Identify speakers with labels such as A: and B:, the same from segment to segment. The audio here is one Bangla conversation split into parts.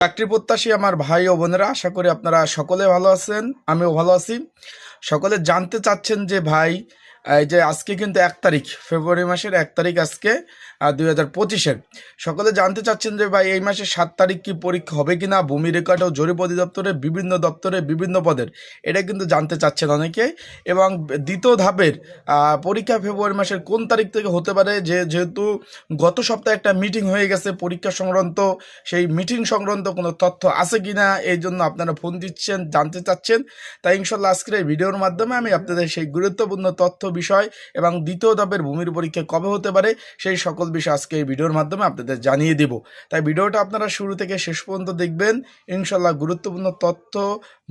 A: চাকরি প্রত্যাশী আমার ভাই ও বোনেরা, আশা করি আপনারা সকলে ভালো আছেন, আমিও ভালো আছি। সকলে জানতে চাচ্ছেন যে ভাই, এই যে আজকে কিন্তু 1 তারিখ, ফেব্রুয়ারি মাসের 1 তারিখ আজকে 2025-এর। সকলে জানতে চাচ্ছেন যে ভাই এই মাসের 7 তারিখ কি পরীক্ষা হবে কিনা, ভূমি রেকর্ড ও জরিপ অধিদপ্তরে বিভিন্ন দপ্তরে বিভিন্ন পদের, এটা কিন্তু জানতে চাচ্ছেন অনেকে। এবং দ্বিতীয় ধাপের পরীক্ষা ফেব্রুয়ারি মাসের কোন তারিখ থেকে হতে পারে, যেহেতু গত সপ্তাহে একটা মিটিং হয়ে গেছে পরীক্ষা সংক্রান্ত, সেই মিটিং সংক্রান্ত কোনো তথ্য আছে কিনা এই জন্য আপনারা ফোন দিচ্ছেন, জানতে চাচ্ছেন। তাই ইনশাল্লাহ আজকের এই ভিডিওর মাধ্যমে আমি আপনাদের সেই গুরুত্বপূর্ণ তথ্য বিষয় এবং দ্বিতীয় ধাপের ভূমির পরীক্ষা কবে হতে পারে সেই সকল বিষয় আজকে এই ভিডিওর মাধ্যমে আপনাদের জানিয়ে দিব। তাই ভিডিওটা আপনারা শুরু থেকে শেষ পর্যন্ত দেখবেন। ইনশাল্লাহ গুরুত্বপূর্ণ তথ্য,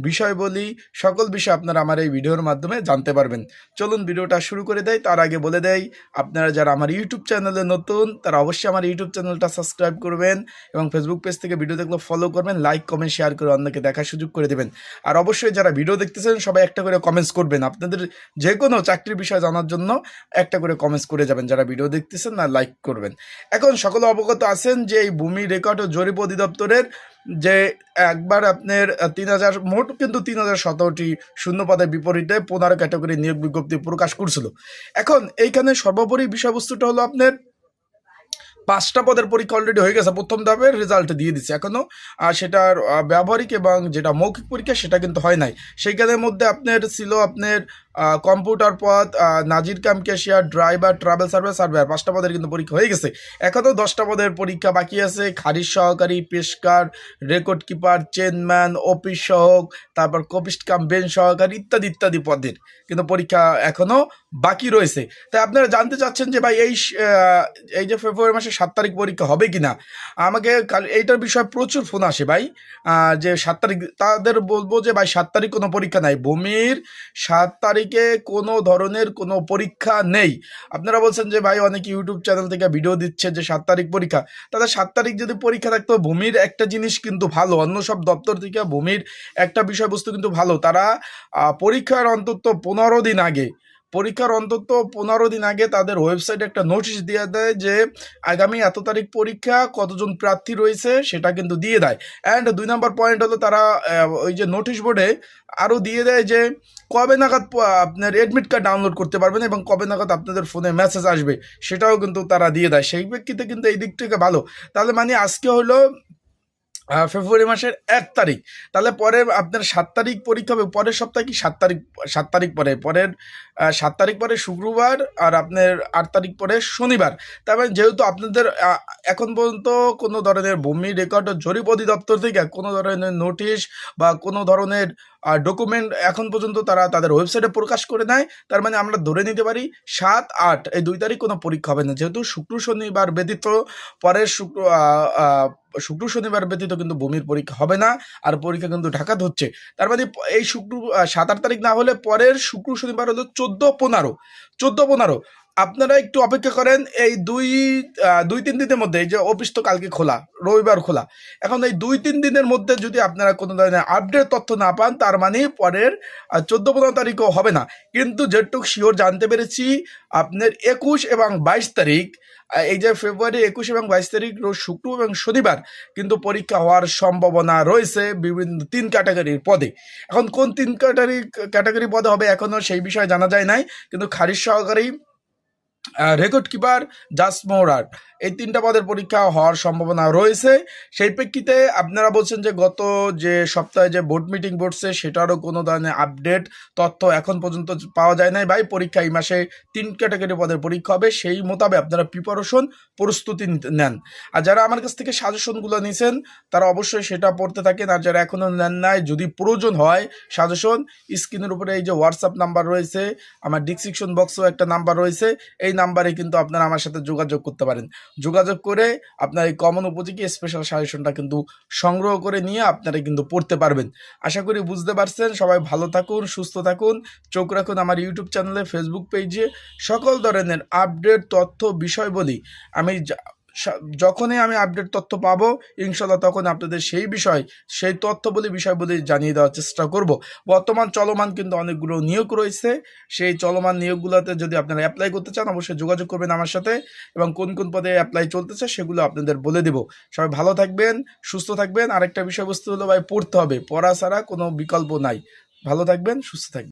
A: বিষয়বলী, সকল বিষয় আপনারা আমার এই ভিডিওর মাধ্যমে জানতে পারবেন। চলুন ভিডিওটা শুরু করে দেয়। তার আগে বলে দেয়, আপনারা যারা আমার ইউটিউব চ্যানেলে নতুন তারা অবশ্যই আমার ইউটিউব চ্যানেলটা সাবস্ক্রাইব করবেন এবং ফেসবুক পেজ থেকে ভিডিও দেখলে ফলো করবেন, লাইক কমেন্ট শেয়ার করে অন্যকে দেখার সুযোগ করে দেবেন। আর অবশ্যই যারা ভিডিও দেখতেছেন সবাই একটা করে কমেন্টস করবেন, আপনাদের যে কোনো চাকরির বিষয় জানার জন্য একটা করে কমেন্টস করে যাবেন যারা ভিডিও দেখতেছেন, আর লাইক করবেন। এখন সকলে অবগত আছেন যে এই ভূমি রেকর্ড ও জরিপ অধিদপ্তরের যে একবার আপনার 3000, মোট কিন্তু 3017টি শূন্য পদের বিপরীতে 15 ক্যাটাগরি নিয়োগ বিজ্ঞপ্তি প্রকাশ করছিল। এখন এইখানে সর্বোপরি বিষয়বস্তুটা হলো আপনার 5টা পদের পরীক্ষা অলরেডি হয়ে গেছে, প্রথম ধাপের রেজাল্ট দিয়ে দিচ্ছে এখনও। সেটার ব্যবহারিক এবং যেটা মৌখিক পরীক্ষা সেটা কিন্তু হয় নাই। সেইখানের মধ্যে আপনার ছিল আপনার কম্পিউটার পদ, নাজির cum cashier, driver, travel service, surveyor, 5টা পদের কিন্তু পরীক্ষা হয়ে গেছে। এখনও 10টা পদের পরীক্ষা বাকি আছে। খারিজ সহকারী, পেশকার, রেকর্ড কিপার, চেনম্যান, অফিস সহক, তারপর কপিস্ট কাম বেঞ্চ সহকারী ইত্যাদি ইত্যাদি পদের কিন্তু পরীক্ষা এখনও বাকি রয়েছে। তাই আপনারা জানতে চাচ্ছেন যে ভাই এই যে ফেব্রুয়ারি মাসে 7 তারিখ পরীক্ষা হবে কিনা। আমাকে এইটার বিষয়ে প্রচুর ফোন আসে ভাই, যে 7 তারিখ, তাদের বলবো যে ভাই 7 তারিখ কোনো পরীক্ষা নাই, ভূমির 7 তারিখে কোনো ধরনের কোনো পরীক্ষা নেই। আপনারা বলছেন যে ভাই অনেক ইউটিউব চ্যানেল থেকে ভিডিও দিচ্ছে যে 7 তারিখ পরীক্ষা। তাহলে 7 তারিখ যদি পরীক্ষা থাকতো, ভূমির একটা জিনিস কিন্তু ভালো, অন্য সব দপ্তর থেকে ভূমির একটা বিষয়বস্তু কিন্তু ভালো, তারা পরীক্ষার অন্তত 15 দিন আগে তাদের ওয়েবসাইটে একটা নোটিশ দিয়ে দেয় যে আগামী এত তারিখ পরীক্ষা, কতজন প্রার্থী রয়েছে সেটা কিন্তু দিয়ে দেয়। অ্যান্ড 2 নম্বর পয়েন্ট হলো তারা ওই যে নোটিশ বোর্ডে আরও দিয়ে দেয় যে কবে নাগাদ আপনার অ্যাডমিট কার্ড ডাউনলোড করতে পারবেন এবং কবে নাগাদ আপনাদের ফোনে মেসেজ আসবে সেটাও কিন্তু তারা দিয়ে দেয়। সেই প্রেক্ষিতে কিন্তু এই দিক থেকে ভালো। তাহলে মানে আজকে হলো ফেব্রুয়ারি মাসের 1 তারিখ, তাহলে পরের আপনার 7 তারিখ পরীক্ষা হবে। পরের সপ্তাহে কি 7 তারিখ পরের 7 তারিখ পরে শুক্রবার, আর আপনার 8 তারিখ পরে শনিবার। তার মানে যেহেতু আপনাদের এখন পর্যন্ত কোনো ধরনের ভূমি রেকর্ড ও জরিপ অধিদপ্তর থেকে কোনো ধরনের নোটিশ বা কোনো ধরনের ডকুমেন্ট এখন পর্যন্ত তারা তাদের ওয়েবসাইটে প্রকাশ করে নেয়, তার মানে আমরা ধরে নিতে পারি 7, 8 এই 2 তারিখ কোনো পরীক্ষা হবে না। যেহেতু শুক্র শনিবার ব্যতীত পরের শুক্র শনিবার ব্যতীত কিন্তু ভূমির পরীক্ষা হবে না, আর পরীক্ষা কিন্তু ঢাকাতে হচ্ছে। তার মানে এই 7, 8 তারিখ না হলে পরের শুক্র শনিবার হলো 14, 15। আপনারা একটু অপেক্ষা করেন, এই 2-3 দিনের মধ্যে, এই যে অফিস তো কালকে খোলা, রবিবার খোলা, এখন এই 2-3 দিনের মধ্যে যদি আপনারা কোনো ধরনের আপডেট তথ্য না পান, তার মানে পরের 14, 15 তারিখও হবে না। কিন্তু যেটুকু শিওর জানতে পেরেছি, আপনার 21 এবং 22 তারিখ, এই যে ফেব্রুয়ারি 21 এবং 22 তারিখ রোজ শুক্র এবং শনিবার কিন্তু পরীক্ষা হওয়ার সম্ভাবনা রয়েছে বিভিন্ন 3 ক্যাটাগরির পদে। এখন কোন 3 ক্যাটাগরি পদে হবে এখনও সেই বিষয়ে জানা যায় নাই, কিন্তু খারিজ সহকারী, রেকর্ড কিপার, জাজ মোহরার, এই 3টা পদের পরীক্ষা হওয়ার সম্ভাবনা রয়েছে। সেই প্রেক্ষিতে আপনারা বলছেন যে গত যে সপ্তাহে যে বোর্ড মিটিং বসছে সেটারও কোনো ধরনের আপডেট তথ্য এখন পর্যন্ত পাওয়া যায় নাই। ভাই পরীক্ষা এই মাসে 3 ক্যাটাগরি পদের পরীক্ষা হবে, সেই মোতাবেক আপনারা প্রস্তুতি নেন। আর যারা আমার কাছ থেকে সাজেশনগুলো নিয়েছেন তারা অবশ্যই সেটা পড়তে থাকেন, আর যারা এখনও নেন নাই, যদি প্রয়োজন হয় সাজেশন, স্ক্রিনের উপরে এই যে হোয়াটসঅ্যাপ নাম্বার রয়েছে, আমার ডিসক্রিপশন বক্সেও একটা নাম্বার রয়েছে, এই নাম্বারে কিন্তু আপনারা আমার সাথে যোগাযোগ করতে পারেন। যোগাযোগ করে আপনার এই কমন উপযোগী স্পেশাল সাজেশনটা কিন্তু সংগ্রহ করে নিয়ে আপনারা কিন্তু পড়তে পারবেন। আশা করি বুঝতে পারছেন। সবাই ভালো থাকুন, সুস্থ থাকুন, চোখ রাখুন আমার ইউটিউব চ্যানেলে, ফেসবুক পেজে সকল ধরনের আপডেট তথ্য বিষয় বলি আমি যখনই আমি আপডেট তথ্য পাবো ইনশাল্লাহ তখন আপনাদের সেই বিষয়গুলি জানিয়ে দেওয়ার চেষ্টা করব। বর্তমান চলমান কিন্তু অনেকগুলো নিয়োগ রয়েছে, সেই চলমান নিয়োগগুলোতে যদি আপনারা অ্যাপ্লাই করতে চান অবশ্যই যোগাযোগ করবেন আমার সাথে, এবং কোন কোন পদে অ্যাপ্লাই চলতেছে সেগুলো আপনাদের বলে দেব। সবাই ভালো থাকবেন, সুস্থ থাকবেন। আরেকটা বিষয়বস্তু হলো ভাই, পড়তে হবে, পড়া ছাড়া কোনো বিকল্প নাই। ভালো থাকবেন, সুস্থ থাকবেন।